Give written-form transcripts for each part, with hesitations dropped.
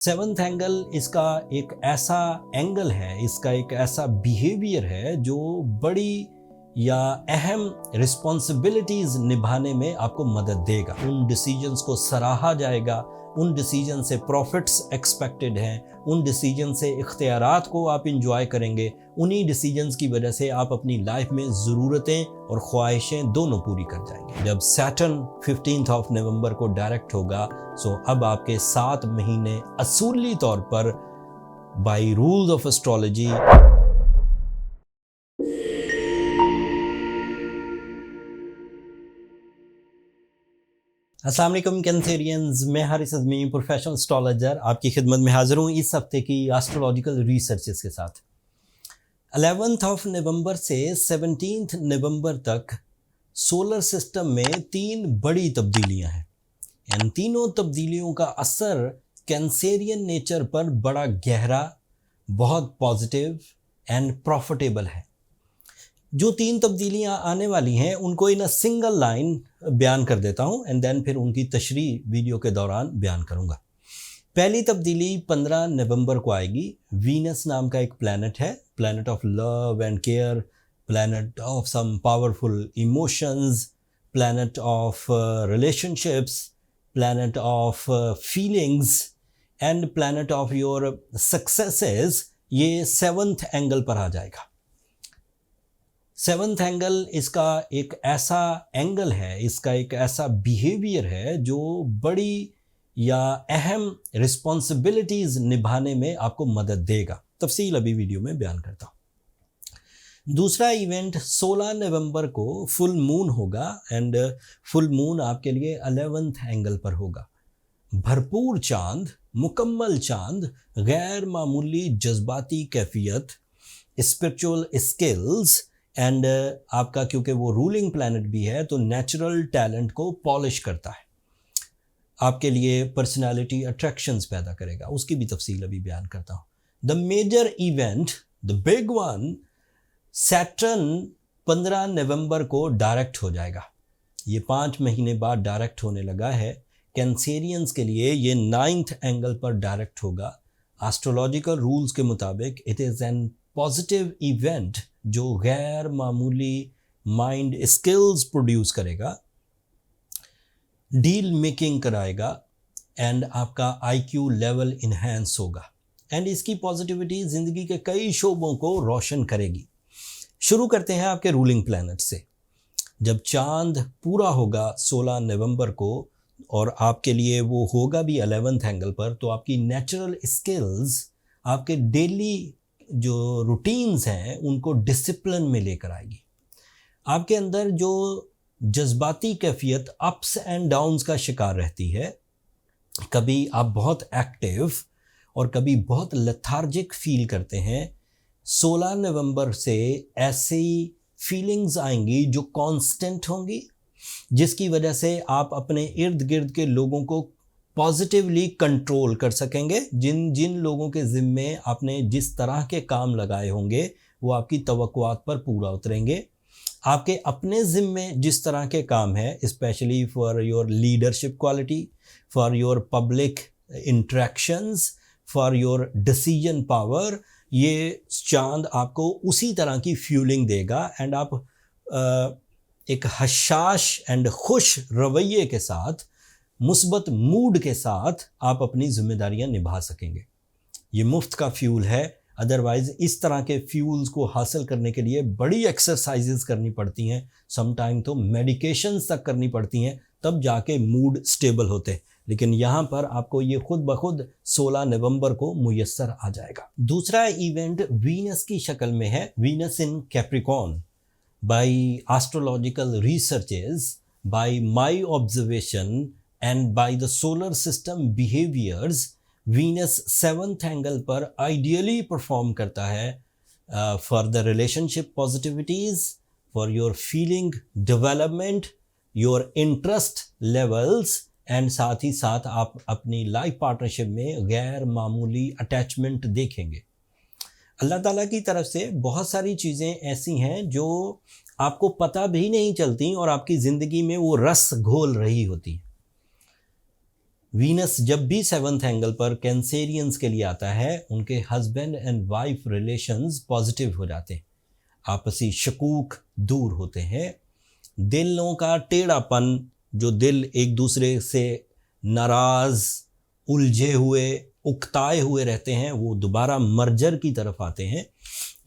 Seventh angle इसका एक ऐसा एंगल है, इसका एक ऐसा बिहेवियर है जो बड़ी या अहम रिस्पॉन्सिबिलिटीज निभाने में आपको मदद देगा। उन डिसीजंस को सराहा जाएगा, उन डिसीजन से प्रॉफिट्स एक्सपेक्टेड हैं, उन डिसीजन से इख्तियारात को आप इंजॉय करेंगे। उन्हीं डिसीजंस की वजह से आप अपनी लाइफ में ज़रूरतें और ख्वाहिशें दोनों पूरी कर जाएंगे। जब सैटर्न 15 नवंबर को डायरेक्ट होगा, सो अब आपके 7 महीने असूली तौर पर बाय रूल्स ऑफ एस्ट्रोलॉजी अस्सलाम वालेकुम कैंसेरियंस, मैं हारिस अज़मी प्रोफेशनल एस्ट्रोलॉजर आपकी खिदमत में हाजिर हूँ इस हफ्ते की एस्ट्रोलॉजिकल रिसर्चेस के साथ। 11 नवंबर से 17 नवंबर तक सोलर सिस्टम में 3 बड़ी तब्दीलियां हैं। इन तीनों तब्दीलियों का असर कैंसेरियन नेचर पर बड़ा गहरा, बहुत पॉजिटिव एंड प्रॉफिटेबल है। जो 3 तब्दीलियां आने वाली हैं उनको इन अ सिंगल लाइन बयान कर देता हूं एंड देन फिर उनकी तशरीह वीडियो के दौरान बयान करूंगा। पहली तब्दीली 15 नवंबर को आएगी। वीनस नाम का एक प्लैनेट है, planet of love and care, planet of some powerful emotions, planet of relationships, planet of feelings and planet of your successes. ये 7th एंगल पर आ जाएगा। 7th एंगल इसका एक ऐसा एंगल है, इसका एक ऐसा बिहेवियर है जो बड़ी या अहम रिस्पॉन्सिबिलिटीज निभाने में आपको मदद देगा। तफसील अभी वीडियो में बयान करता हूँ। दूसरा इवेंट 16 नवंबर को फुल मून होगा एंड फुल मून आपके लिए 11th एंगल पर होगा। भरपूर चांद, मुकम्मल चांद, गैर मामूली जज्बाती कैफियत, स्पिरिचुअल स्किल्स एंड आपका क्योंकि वो रूलिंग प्लैनेट भी है तो नेचुरल टैलेंट को पॉलिश करता है, आपके लिए पर्सनालिटी अट्रैक्शंस पैदा करेगा। उसकी भी तफसील अभी बयान करता हूँ। The major event, the big one, Saturn 15 नवंबर को डायरेक्ट हो जाएगा। ये 5 महीने बाद डायरेक्ट होने लगा है। कैंसेरियंस के लिए ये 9th एंगल पर डायरेक्ट होगा। एस्ट्रोलॉजिकल रूल्स के मुताबिक it is an positive event जो गैर मामूली माइंड स्किल्स प्रोड्यूस करेगा, डील मेकिंग कराएगा एंड आपका आईक्यू लेवल इन्हेंस होगा एंड इसकी पॉजिटिविटी ज़िंदगी के कई शोबों को रोशन करेगी। शुरू करते हैं आपके रूलिंग प्लैनेट से। जब चांद पूरा होगा 16 नवंबर को और आपके लिए वो होगा भी 11th एंगल पर, तो आपकी नेचुरल स्किल्स, आपके डेली जो रूटीन्स हैं उनको डिसिप्लिन में लेकर आएगी। आपके अंदर जो जज्बाती कैफियत अप्स एंड डाउन्स का शिकार रहती है, कभी आप बहुत एक्टिव और कभी बहुत लेथार्जिक फील करते हैं, 16 नवंबर से ऐसी फीलिंग्स आएंगी जो कांस्टेंट होंगी, जिसकी वजह से आप अपने इर्द गिर्द के लोगों को पॉजिटिवली कंट्रोल कर सकेंगे। जिन जिन लोगों के ज़िम्मे आपने जिस तरह के काम लगाए होंगे वो आपकी तवक्कुआत पर पूरा उतरेंगे। आपके अपने ज़िम्मे जिस तरह के काम है, specially for your leadership quality, for your public interactions, for your decision power, ये चांद आपको उसी तरह की फ्यूलिंग देगा एंड आप एक हशाश एंड खुश रवैये के साथ, मुस्बत मूड के साथ आप अपनी जिम्मेदारियां निभा सकेंगे। ये मुफ्त का फ्यूल है। अदरवाइज़ इस तरह के फ्यूल्स को हासिल करने के लिए बड़ी एक्सरसाइजेस करनी पड़ती हैं, समटाइम तो मेडिकेशंस तक करनी पड़ती हैं, तब जाके मूड स्टेबल होते हैं। लेकिन यहाँ पर आपको ये खुद ब खुद 16 नवंबर को मुयस्सर आ जाएगा। दूसरा इवेंट वीनस की शक्ल में है, Venus in Capricorn. By astrological researches, by my observation and by the solar system behaviors, Venus 7th angle पर ideally perform करता है for the relationship positivities, for your feeling development, your interest levels and साथ ही साथ आप अपनी life partnership में गैर मामूली अटैचमेंट देखेंगे। अल्लाह ताला की तरफ से बहुत सारी चीज़ें ऐसी हैं जो आपको पता भी नहीं चलती और आपकी ज़िंदगी में वो रस घोल रही होती है। वीनस जब भी 7th एंगल पर कैंसेरियंस के लिए आता है, उनके husband and wife relations positive हो जाते हैं, आपसी शकूक दूर होते हैं, दिलों का टेढ़ापन, जो दिल एक दूसरे से नाराज, उलझे हुए, उकताए हुए रहते हैं, वो दोबारा मर्जर की तरफ आते हैं।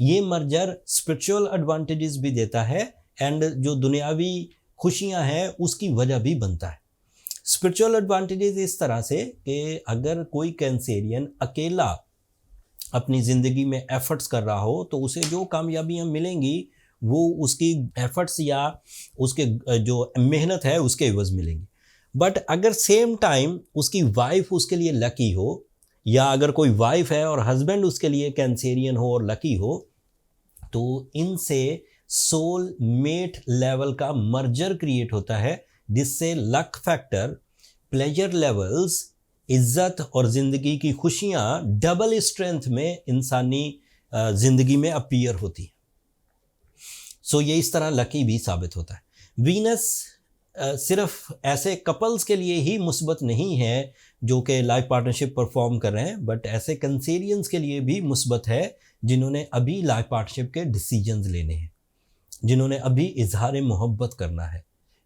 ये मर्जर स्पिरिचुअल एडवांटेजेस भी देता है एंड जो दुनियावी खुशियां हैं उसकी वजह भी बनता है। स्पिरिचुअल एडवांटेजेस इस तरह से कि अगर कोई कैंसेरियन अकेला अपनी ज़िंदगी में एफर्ट्स कर रहा हो तो उसे जो कामयाबियां मिलेंगी वो उसकी एफर्ट्स या उसके जो मेहनत है उसके एवज मिलेंगी। बट अगर सेम टाइम उसकी वाइफ उसके लिए लकी हो, या अगर कोई वाइफ है और हस्बैंड उसके लिए कैंसेरियन हो और लकी हो, तो इनसे सोल मेट लेवल का मर्जर क्रिएट होता है, जिससे लक फैक्टर, प्लेजर लेवल्स, इज्जत और ज़िंदगी की खुशियाँ डबल स्ट्रेंथ में इंसानी ज़िंदगी में अपीयर होती है। सो ये इस तरह लकी भी साबित होता है। वीनस सिर्फ ऐसे कपल्स के लिए ही मुस्बत नहीं है जो कि लाइफ पार्टनरशिप परफॉर्म कर रहे हैं, बट ऐसे कैंसेरियंस के लिए भी मुस्बत है जिन्होंने अभी लाइफ पार्टनरशिप के डिसीजंस लेने हैं, जिन्होंने अभी इजहार मोहब्बत करना है,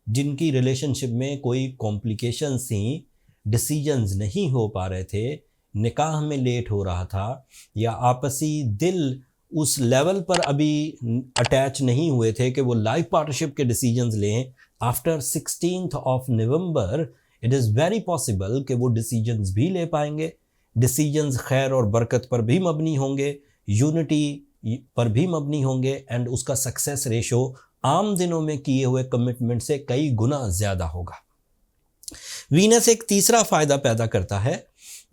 जिनकी रिलेशनशिप में कोई कॉम्प्लिकेशंस थी, डिसीजंस नहीं हो पा रहे थे, निकाह में लेट हो रहा था, या आपसी दिल उस लेवल पर अभी अटैच नहीं हुए थे कि वो लाइफ पार्टनरशिप के डिसीजंस लें। After 16th of November it is very possible कि वो डिसीजंस भी ले पाएंगे। डिसीजंस खैर और बरकत पर भी मबनी होंगे, यूनिटी पर भी मबनी होंगे, एंड उसका सक्सेस रेशो आम दिनों में किए हुए कमिटमेंट से कई गुना ज़्यादा होगा। वीनस एक तीसरा फ़ायदा पैदा करता है।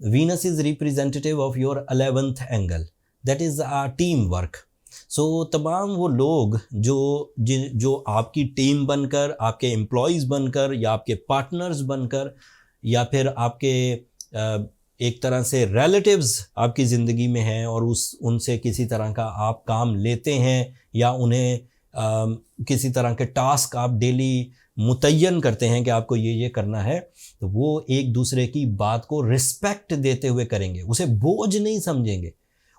Venus is representative of your 11th angle, that is team work. So तमाम वो लोग जो आपकी टीम बनकर, आपके एम्प्लॉयज़ बनकर, या आपके पार्टनर्स बनकर, या फिर आपके एक तरह से रिलेटिव्स आपकी ज़िंदगी में हैं और उनसे किसी तरह का आप काम लेते हैं, या उन्हें किसी तरह के टास्क आप डेली मुतय्यन करते हैं कि आपको ये करना है, तो वो एक दूसरे की बात को रिस्पेक्ट देते हुए करेंगे, उसे बोझ नहीं समझेंगे,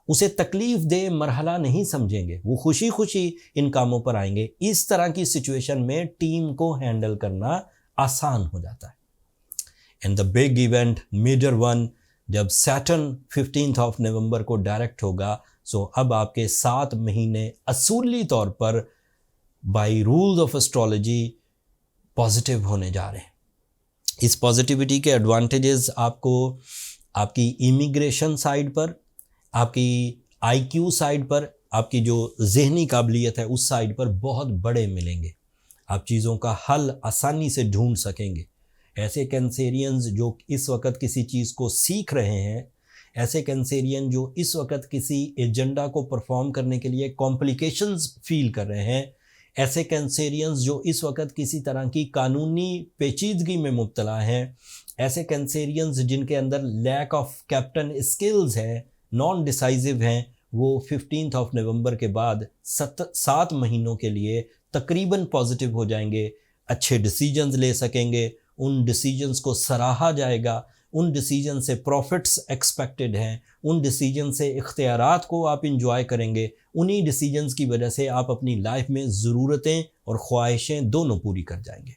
उसे तकलीफ़ दे मरहला नहीं समझेंगे, वो खुशी खुशी इन कामों पर आएंगे। इस तरह की सिचुएशन में टीम को हैंडल करना आसान हो जाता है। And the big event, major one, जब सैटर्न 15th ऑफ नवंबर को डायरेक्ट होगा, सो अब आपके 7 महीने असूली तौर पर by rules of astrology positive होने जा रहे हैं। इस पॉजिटिविटी के एडवांटेजेस आपको आपकी इमिग्रेशन साइड पर, आपकी आईक्यू साइड पर, आपकी जो जहनी काबिलियत है उस साइड पर बहुत बड़े मिलेंगे। आप चीज़ों का हल आसानी से ढूंढ सकेंगे। ऐसे कैंसेरियंस जो इस वक्त किसी चीज़ को सीख रहे हैं, ऐसे कैंसेरियन जो इस वक्त किसी एजेंडा को परफॉर्म करने के लिए कॉम्प्लिकेशंस फील कर रहे हैं, ऐसे कैंसेरियंस जो इस वक्त किसी तरह की कानूनी पेचीदगी में मुब्तला हैं, ऐसे कैंसेरियंस जिनके अंदर लैक ऑफ कैप्टन स्किल्स है, नॉन डिसाइसिव हैं, वो 15th ऑफ नवंबर के बाद 7 महीनों के लिए तकरीबन पॉजिटिव हो जाएंगे, अच्छे डिसीजंस ले सकेंगे, उन डिसीजंस को सराहा जाएगा, उन डिसीजन से प्रॉफिट्स एक्सपेक्टेड हैं, उन डिसीजन से इख्तियारात को आप इंजॉय करेंगे, उन्हीं डिसीजंस की वजह से आप अपनी लाइफ में ज़रूरतें और ख्वाहिशें दोनों पूरी कर जाएंगे।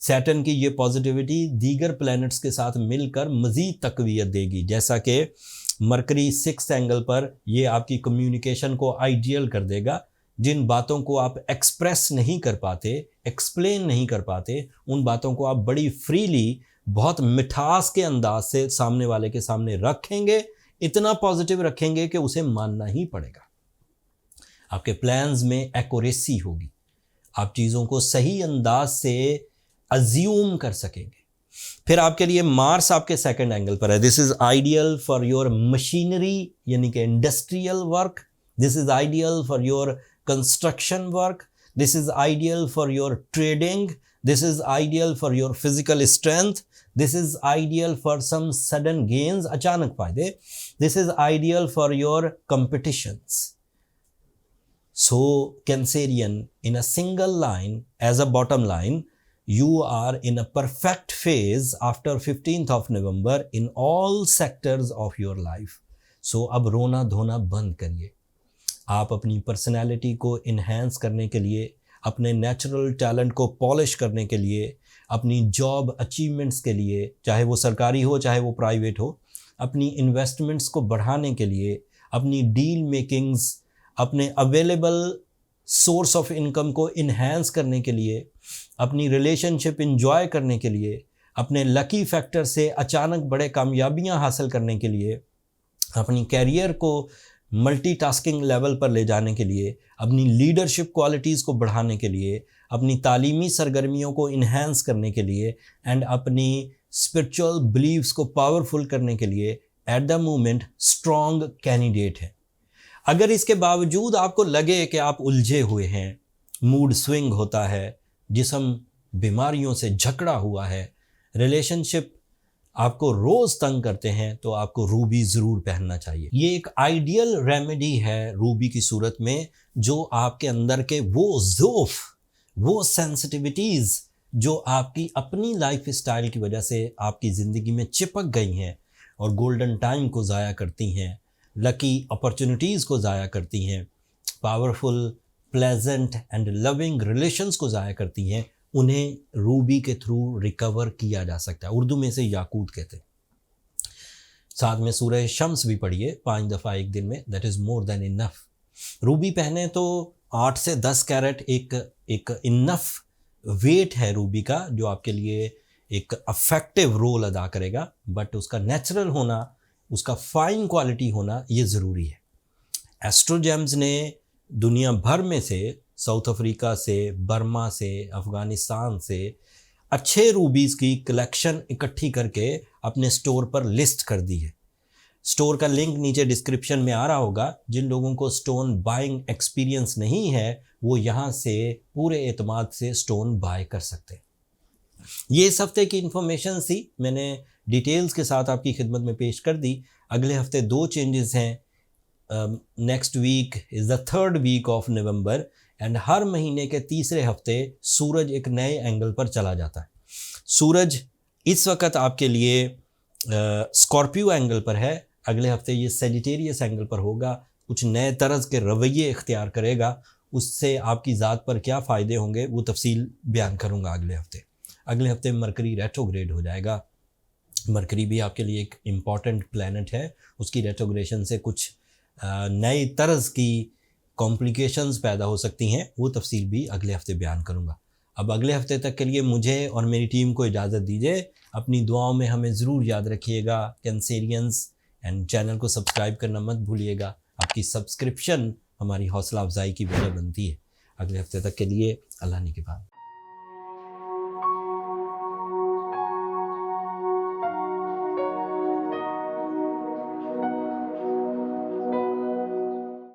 सैटर्न की ये पॉजिटिविटी दीगर प्लैनेट्स के साथ मिलकर मज़ीद तक़वियत देगी, जैसा कि मरकरी 6th एंगल पर ये आपकी कम्युनिकेशन को आइडियल कर देगा। जिन बातों को आप एक्सप्रेस नहीं कर पाते, एक्सप्लेन नहीं कर पाते, उन बातों को आप बड़ी फ्रीली, बहुत मिठास के अंदाज से सामने वाले के सामने रखेंगे, इतना पॉजिटिव रखेंगे कि उसे मानना ही पड़ेगा। आपके प्लान्स में एक्यूरेसी होगी, आप चीज़ों को सही अंदाज से अज्यूम कर सकेंगे। फिर आपके लिए मार्स आपके 2nd एंगल पर है। This is ideal for your machinery, यानी कि industrial work. This is ideal for your construction work. This is ideal for your trading. This is ideal for your physical strength. This is ideal for some sudden gains, अचानक फायदे। This is ideal for your competitions. So Cancerian, in a single line, as a bottom line, you are in a perfect phase after 15th of November in all sectors of your life. So अब रोना धोना बंद करिए। आप अपनी personality को enhance करने के लिए, अपने नेचुरल टैलेंट को पॉलिश करने के लिए, अपनी जॉब अचीवमेंट्स के लिए, चाहे वो सरकारी हो चाहे वो प्राइवेट हो, अपनी इन्वेस्टमेंट्स को बढ़ाने के लिए, अपनी डील मेकिंग्स, अपने अवेलेबल सोर्स ऑफ इनकम को इन्हेंस करने के लिए, अपनी रिलेशनशिप इंजॉय करने के लिए, अपने लकी फैक्टर से अचानक बड़े कामयाबियां हासिल करने के लिए, अपनी कैरियर को मल्टीटास्किंग लेवल पर ले जाने के लिए, अपनी लीडरशिप क्वालिटीज़ को बढ़ाने के लिए, अपनी तालीमी सरगर्मियों को इन्हेंस करने के लिए एंड अपनी स्पिरिचुअल बिलीव्स को पावरफुल करने के लिए at the moment strong candidate है। अगर इसके बावजूद आपको लगे कि आप उलझे हुए हैं, मूड स्विंग होता है, जिस्म बीमारियों से जकड़ा हुआ है, रिलेशनशिप आपको रोज़ तंग करते हैं, तो आपको रूबी ज़रूर पहनना चाहिए। ये एक आइडियल रेमेडी है रूबी की सूरत में, जो आपके अंदर के वो ज़ोफ़, वो सेंसिटिविटीज़ जो आपकी अपनी लाइफ स्टाइल की वजह से आपकी ज़िंदगी में चिपक गई हैं और गोल्डन टाइम को ज़ाया करती हैं, लकी अपॉर्चुनिटीज़ को ज़ाया करती हैं, powerful pleasant and loving relations को ज़ाया करती हैं, उन्हें रूबी के थ्रू रिकवर किया जा सकता है। उर्दू में से याकूत कहते हैं। साथ में सूरह शम्स भी पढ़िए 5 दफ़ा एक दिन में, that is more than enough. Ruby पहने तो 8 से 10 कैरेट एक इनफ वेट है रूबी का, जो आपके लिए एक अफेक्टिव रोल अदा करेगा, बट उसका नेचुरल होना, उसका फाइन क्वालिटी होना ये ज़रूरी है। एस्ट्रोजेम्स ने दुनिया भर में से, साउथ अफ्रीका से, बर्मा से, अफ़गानिस्तान से अच्छे रूबीज़ की कलेक्शन इकट्ठी करके अपने स्टोर पर लिस्ट कर दी है। स्टोर का लिंक नीचे डिस्क्रिप्शन में आ रहा होगा। जिन लोगों को स्टोन बाइंग एक्सपीरियंस नहीं है, वो यहाँ से पूरे एतमाद से स्टोन बाय कर सकते हैं। ये इस हफ्ते की इन्फॉर्मेशन थी, मैंने डिटेल्स के साथ आपकी खिदमत में पेश कर दी। अगले हफ्ते 2 चेंजेस हैं। Next week is the 3rd week of November and हर महीने के तीसरे हफ्ते सूरज एक नए एंगल पर चला जाता है। सूरज इस वक्त आपके लिए स्कॉर्पियो एंगल पर है, अगले हफ्ते ये सेजिटेरियस एंगल पर होगा, कुछ नए तरज़ के रवैये इख्तियार करेगा। उससे आपकी ज़ात पर क्या फ़ायदे होंगे वो तफसील बयान करूँगा अगले हफ्ते। अगले हफ्ते मरकरी रेट्रोग्रेड हो जाएगा। मरकरी भी आपके लिए एक इम्पॉर्टेंट प्लैनेट है, उसकी रेट्रोग्रेशन से कुछ नई तरज़ की कॉम्प्लिकेशंस पैदा हो सकती हैं, वो तफसील भी अगले हफ्ते बयान करूँगा। अब अगले हफ्ते तक के लिए मुझे और मेरी टीम को इजाज़त दीजिए। अपनी दुआओं में हमें ज़रूर याद रखिएगा, कैंसेरियंस, एंड चैनल को सब्सक्राइब करना मत भूलिएगा। आपकी सब्सक्रिप्शन हमारी हौसला अफजाई की वजह बनती है। अगले हफ्ते तक के लिए अल्लाह ने के बाद।